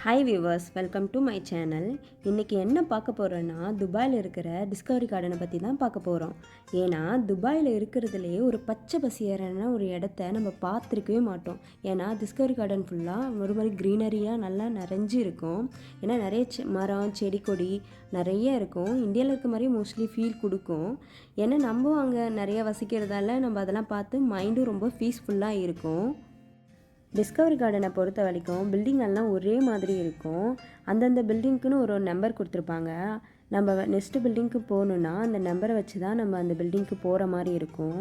Hi viewers, welcome to my channel. இன்றைக்கி என்ன பார்க்க போகிறோன்னா, துபாயில் இருக்கிற டிஸ்கவரி கார்டனை பற்றி தான் பார்க்க போகிறோம். ஏன்னா துபாயில் இருக்கிறதுலே ஒரு பச்சை பசியரான ஒரு இடத்த நம்ம பார்த்துருக்கவே மாட்டோம். ஏன்னா டிஸ்கவரி கார்டன் ஃபுல்லாக ஒரு மாதிரி க்ரீனரியாக நல்லா நிறைஞ்சு இருக்கும். ஏன்னா நிறைய மரம் செடி கொடி நிறைய இருக்கும். இந்தியாவில் இருக்க மாதிரி மோஸ்ட்லி ஃபீல் கொடுக்கும். ஏன்னா நம்ம அங்கே நிறைய வசிக்கிறதால நம்ம அதெல்லாம் பார்த்து மைண்டும் ரொம்ப பீஸ்ஃபுல்லாக இருக்கும். டிஸ்கவரி கார்டனை பொறுத்த வரைக்கும் பில்டிங்கெல்லாம் ஒரே மாதிரி இருக்கும். அந்தந்த பில்டிங்க்குன்னு ஒரு நம்பர் கொடுத்துருப்பாங்க. நம்ம நெக்ஸ்ட்டு பில்டிங்க்கு போகணுன்னா அந்த நம்பரை வச்சு தான் நம்ம அந்த பில்டிங்க்கு போகிற மாதிரி இருக்கும்.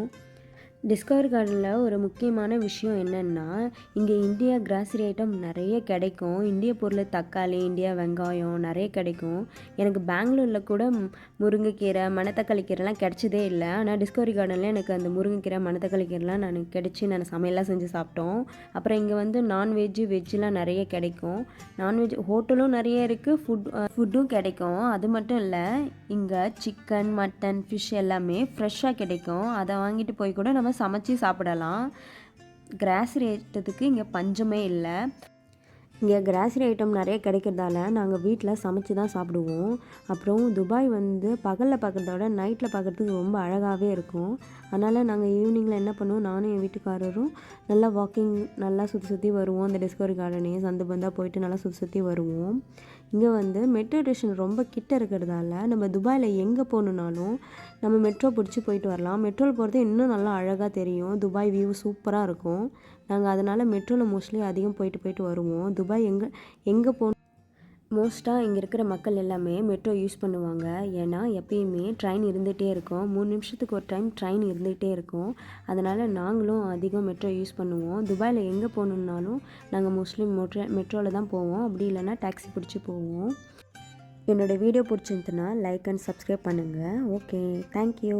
டிஸ்கவரி கார்டனில் ஒரு முக்கியமான விஷயம் என்னென்னா, இங்கே இந்தியா கிராசரி ஐட்டம் நிறைய கிடைக்கும். இந்திய பொருள் தக்காளி, இந்தியா வெங்காயம் நிறைய கிடைக்கும். எனக்கு பெங்களூரில் கூட முருங்கைக்கீரை, மணத்தக்காளி கீரைலாம் கிடைச்சதே இல்லை. ஆனால் டிஸ்கவரி கார்டனில் எனக்கு அந்த முருங்கைக்கீரை, மணத்தக்காளி கீரைலாம் நான் சமையல்லாம் செஞ்சு சாப்பிட்டோம். அப்புறம் இங்கே வந்து நான்வெஜ்ஜு வெஜ்ஜெலாம் நிறைய கிடைக்கும். நான்வெஜ் ஹோட்டலும் நிறைய இருக்குது, ஃபுட்டும் கிடைக்கும். அது மட்டும் இல்லை, இங்கே சிக்கன், மட்டன், ஃபிஷ் எல்லாமே ஃப்ரெஷ்ஷாக கிடைக்கும். அதை வாங்கிட்டு போய் கூட நம்ம சமைச்சு சாப்பிடலாம். கிராசரி ஐட்டத்துக்கு இங்கே பஞ்சமே இல்லை. இங்கே கிராசரி ஐட்டம் நிறைய கிடைக்கிறதால நாங்கள் வீட்டில் சமைச்சு தான் சாப்பிடுவோம். அப்புறம் துபாய் வந்து பகலில் பார்க்குறதோட நைட்டில் பார்க்குறதுக்கு ரொம்ப அழகாகவே இருக்கும். அதனால் நாங்கள் ஈவினிங்கில் என்ன பண்ணுவோம், நானும் என் வீட்டுக்காரரும் நல்லா வாக்கிங் நல்லா சுற்றி வருவோம். அந்த டிஸ்கவரி கார்டனே சந்து பந்தாக போயிட்டு நல்லா சுற்றி வருவோம். இங்கே வந்து மெட்ரோ ஸ்டேஷன் ரொம்ப கிட்ட இருக்கிறதால நம்ம துபாயில் எங்கே போகணுன்னாலும் நம்ம மெட்ரோ பிடிச்சி போயிட்டு வரலாம். மெட்ரோவில் போகிறது இன்னும் நல்லா அழகாக தெரியும். துபாய் வியூ சூப்பராக இருக்கும். நாங்கள் அதனால் மெட்ரோவில் மோஸ்ட்லி அதிகம் போயிட்டு வருவோம். துபாய் எங்கே போகணும் மோஸ்ட்டாக இங்கே இருக்கிற மக்கள் எல்லாமே மெட்ரோ யூஸ் பண்ணுவாங்க. ஏன்னா எப்பயுமே ட்ரெயின் இருந்துகிட்டே இருக்கும். 3 நிமிஷத்துக்கு ஒரு டைம் ட்ரெயின் இருந்துகிட்டே இருக்கும். அதனால் நாங்களும் அதிகம் மெட்ரோ யூஸ் பண்ணுவோம். துபாயில் எங்கே போகணுன்னாலும் நாங்கள் மோஸ்ட்லி மெட்ரோவில் தான் போவோம். அப்படி இல்லைன்னா டாக்ஸி பிடிச்சி போவோம். என்னோடய வீடியோ பிடிச்சிருந்துன்னா லைக் அண்ட் சப்ஸ்கிரைப் பண்ணுங்கள். Okay, thank you.